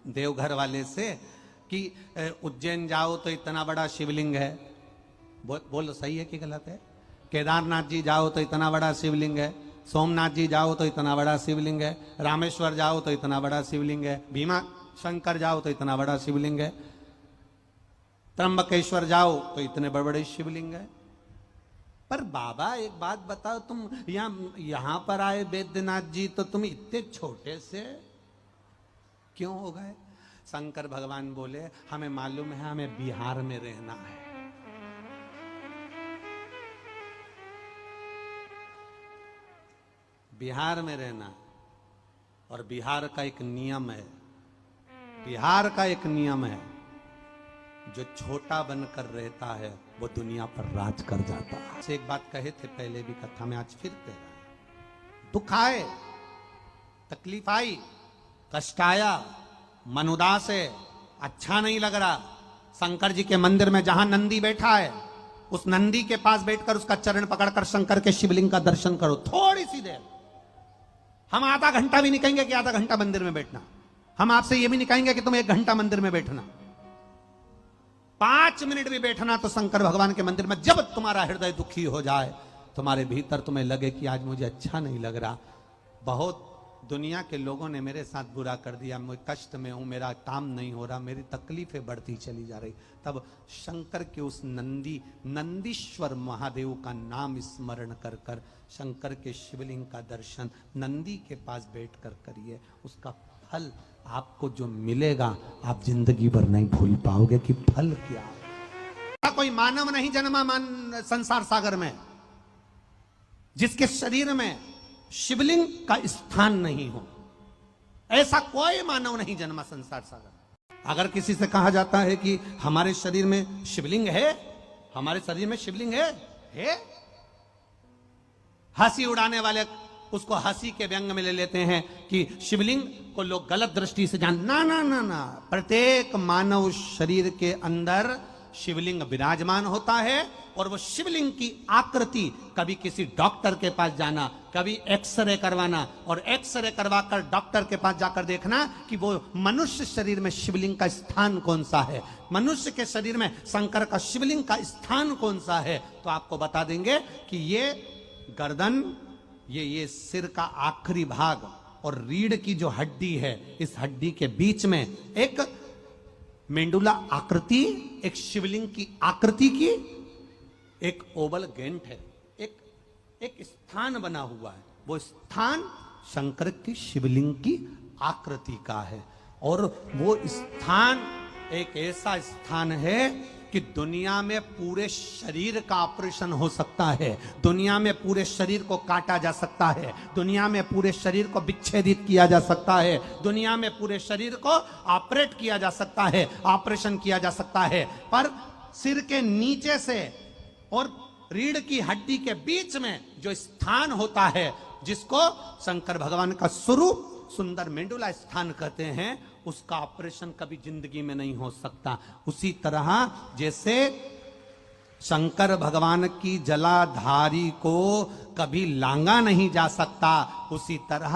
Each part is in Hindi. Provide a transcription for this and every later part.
देवघर वाले से कि उज्जैन जाओ तो इतना बड़ा शिवलिंग है। बोलो सही है कि गलत है? केदारनाथ जी जाओ तो इतना बड़ा शिवलिंग है, सोमनाथ जी जाओ तो इतना बड़ा शिवलिंग है, रामेश्वर जाओ तो इतना बड़ा शिवलिंग है, भीमा शंकर जाओ तो इतना बड़ा शिवलिंग है, त्र्यंबकेश्वर जाओ तो इतने बड़े बड़े शिवलिंग है। पर बाबा एक बात बताओ, तुम यहां पर आए वैद्यनाथ जी तो तुम इतने छोटे से क्यों हो गए? शंकर भगवान बोले हमें मालूम है हमें बिहार में रहना है। बिहार में रहना, और बिहार का एक नियम है, बिहार का एक नियम है, जो छोटा बनकर रहता है वो दुनिया पर राज कर जाता है। से एक बात कहे थे पहले भी कथा में, आज फिर कह रहा है। दुख आए, तकलीफ आई, कष्ट आया, मन उदास है, अच्छा नहीं लग रहा, शंकर जी के मंदिर में जहां नंदी बैठा है उस नंदी के पास बैठकर उसका चरण पकड़कर शंकर के शिवलिंग का दर्शन करो थोड़ी सी देर। हम आधा घंटा भी नहीं कहेंगे कि आधा घंटा मंदिर में बैठना, हम आपसे यह भी नहीं कहेंगे कि तुम 1 घंटा मंदिर में बैठना, 5 मिनट भी बैठना तो शंकर भगवान के मंदिर में। जब तुम्हारा हृदय दुखी हो जाए, तुम्हारे भीतर तुम्हें लगे कि आज मुझे अच्छा नहीं लग रहा, बहुत दुनिया के लोगों ने मेरे साथ बुरा कर दिया, मैं कष्ट में हूं, मेरा काम नहीं हो रहा, मेरी तकलीफें बढ़ती चली जा रही, तब शंकर के उस नंदीश्वर महादेव का नाम स्मरण कर कर शंकर के शिवलिंग का दर्शन नंदी के पास बैठकर करिए। उसका फल आपको जो मिलेगा आप जिंदगी भर नहीं भूल पाओगे कि फल क्या। कोई मानव नहीं जन्मा संसार सागर में जिसके शरीर में शिवलिंग का स्थान नहीं हो, ऐसा कोई मानव नहीं जन्मा संसार सागर। अगर किसी से कहा जाता है कि हमारे शरीर में शिवलिंग है, हमारे शरीर में शिवलिंग है? हंसी उड़ाने वाले उसको हंसी के व्यंग में ले लेते हैं कि शिवलिंग को लोग गलत दृष्टि से जान। ना ना ना ना, प्रत्येक मानव शरीर के अंदर शिवलिंग विराजमान होता है, और वो शिवलिंग की आकृति कभी किसी डॉक्टर के पास जाना, कभी एक्सरे करवाना, और एक्सरे करवाकर डॉक्टर के पास जाकर देखना कि वो मनुष्य शरीर में शिवलिंग का स्थान कौन सा है, मनुष्य के शरीर में शंकर का शिवलिंग का स्थान कौन सा है, तो आपको बता देंगे कि ये गर्दन, ये सिर का आखिरी भाग और रीढ़ की जो हड्डी है, इस हड्डी के बीच में एक मेंडुला आकृति, एक शिवलिंग की आकृति की एक ओवल गेंट है, एक स्थान बना हुआ है। वो स्थान शंकर की शिवलिंग की आकृति का है, और वो स्थान एक ऐसा स्थान है कि दुनिया में पूरे शरीर का ऑपरेशन हो सकता है, दुनिया में पूरे शरीर को काटा जा सकता है, दुनिया में पूरे शरीर को विच्छेदित किया जा सकता है, दुनिया में पूरे शरीर को ऑपरेट किया जा सकता है, ऑपरेशन किया जा सकता है, पर सिर के नीचे से और रीढ़ की हड्डी के बीच में जो स्थान होता है, जिसको शंकर भगवान का स्वरूप सुंदर मेंडुला स्थान कहते हैं, उसका ऑपरेशन कभी जिंदगी में नहीं हो सकता। उसी तरह जैसे शंकर भगवान की जलाधारी को कभी लांगा नहीं जा सकता, उसी तरह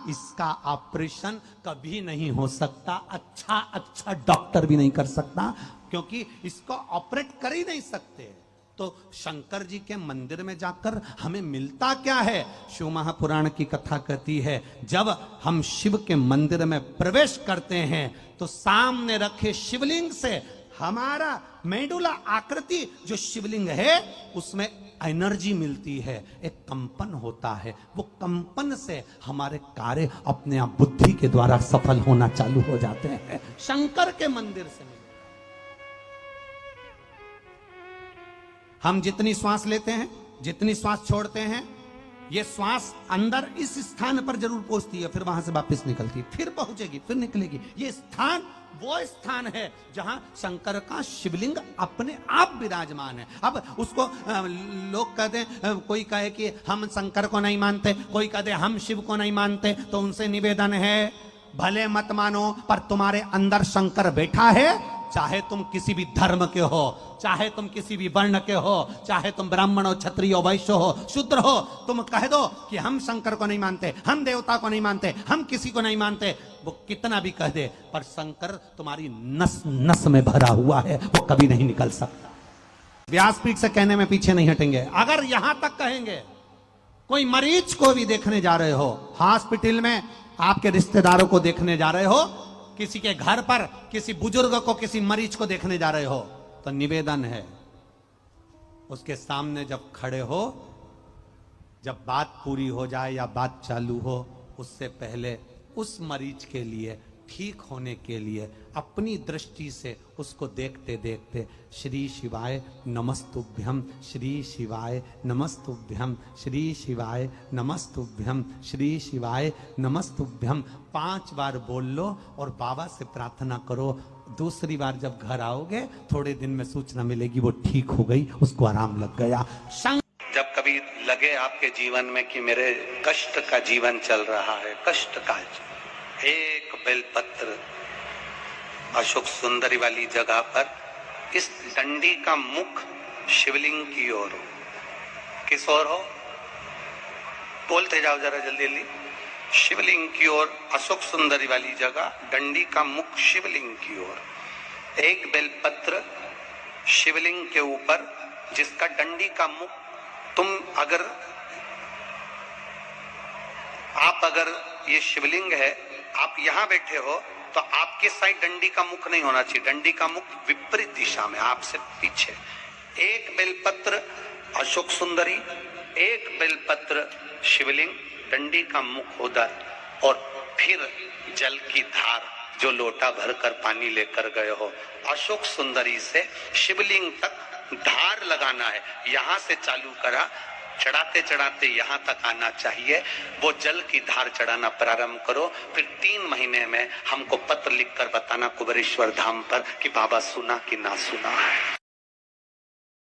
इसका ऑपरेशन कभी नहीं हो सकता। अच्छा डॉक्टर भी नहीं कर सकता, क्योंकि इसको ऑपरेट कर ही नहीं सकते। तो शंकर जी के मंदिर में जाकर हमें मिलता क्या है? शिव महापुराण की कथा कहती है, जब हम शिव के मंदिर में प्रवेश करते हैं तो सामने रखे शिवलिंग से हमारा मेंडुला आकृति जो शिवलिंग है उसमें एनर्जी मिलती है, एक कंपन होता है, वो कंपन से हमारे कार्य अपने आप बुद्धि के द्वारा सफल होना चालू हो जाते हैं। शंकर के मंदिर से हम जितनी श्वास लेते हैं, जितनी श्वास छोड़ते हैं, ये श्वास अंदर इस स्थान पर जरूर पहुंचती है, फिर वहां से वापस निकलती है, फिर पहुंचेगी, फिर निकलेगी। ये स्थान वो स्थान है जहां शंकर का शिवलिंग अपने आप विराजमान है। अब उसको लोग कहते हैं, कोई कहे कि हम शंकर को नहीं मानते, कोई कहते हम शिव को नहीं मानते, तो उनसे निवेदन है भले मत मानो, पर तुम्हारे अंदर शंकर बैठा है चाहे तुम किसी भी धर्म के हो, चाहे तुम किसी भी वर्ण के हो, चाहे तुम ब्राह्मण हो, क्षत्रिय हो, वैश्य हो, शूद्र हो, तुम कह दो कि हम शंकर को नहीं मानते, हम देवता को नहीं मानते, हम किसी को नहीं मानते, वो कितना भी कह दे, पर शंकर तुम्हारी नस नस में भरा हुआ है, वो कभी नहीं निकल सकता। व्यासपीठ से कहने में पीछे नहीं हटेंगे। अगर यहां तक कहेंगे, कोई मरीज को भी देखने जा रहे हो, हॉस्पिटल में आपके रिश्तेदारों को देखने जा रहे हो, किसी के घर पर किसी बुजुर्ग को, किसी मरीज को देखने जा रहे हो, तो निवेदन है, उसके सामने जब खड़े हो, जब बात पूरी हो जाए या बात चालू हो, उससे पहले उस मरीज के लिए, ठीक होने के लिए, अपनी दृष्टि से उसको देखते देखते श्री शिवाय नमस्तुभ्यम, श्री शिवाय नमस्तुभ्यम, श्री शिवाय नमस्तुभ्यम, श्री शिवाय नमस्तुभ्यम 5 बार बोल लो और बाबा से प्रार्थना करो। दूसरी बार जब घर आओगे, थोड़े दिन में सूचना मिलेगी वो ठीक हो गई, उसको आराम लग गया। जब कभी लगे आपके जीवन में कि मेरे कष्ट का जीवन चल रहा है, कष्ट का, एक बेलपत्र अशोक सुंदरी वाली जगह पर, इस डंडी का मुख शिवलिंग की ओर हो। किस ओर हो? बोलते जाओ जरा जल्दी जल्दी। शिवलिंग की ओर, अशोक सुंदरी वाली जगह, डंडी का मुख शिवलिंग की ओर, एक बेलपत्र शिवलिंग के ऊपर, जिसका डंडी का मुख, तुम अगर ये शिवलिंग है, आप यहां बैठे हो, तो आपके साइड डंडी का मुख नहीं होना चाहिए, डंडी का मुख विपरीत दिशा में, आपसे पीछे। एक बेलपत्र अशोक सुंदरी, एक बेलपत्र शिवलिंग, डंडी का मुख उधर, और फिर जल की धार, जो लोटा भरकर पानी लेकर गए हो, अशोक सुंदरी से शिवलिंग तक धार लगाना है। यहां से चालू करा, चढ़ाते चढ़ाते यहां तक आना चाहिए। वो जल की धार चढ़ाना प्रारंभ करो। फिर 3 महीने में हमको पत्र लिखकर बताना कुबेरेश्वर धाम पर कि बाबा सुना कि ना सुना है।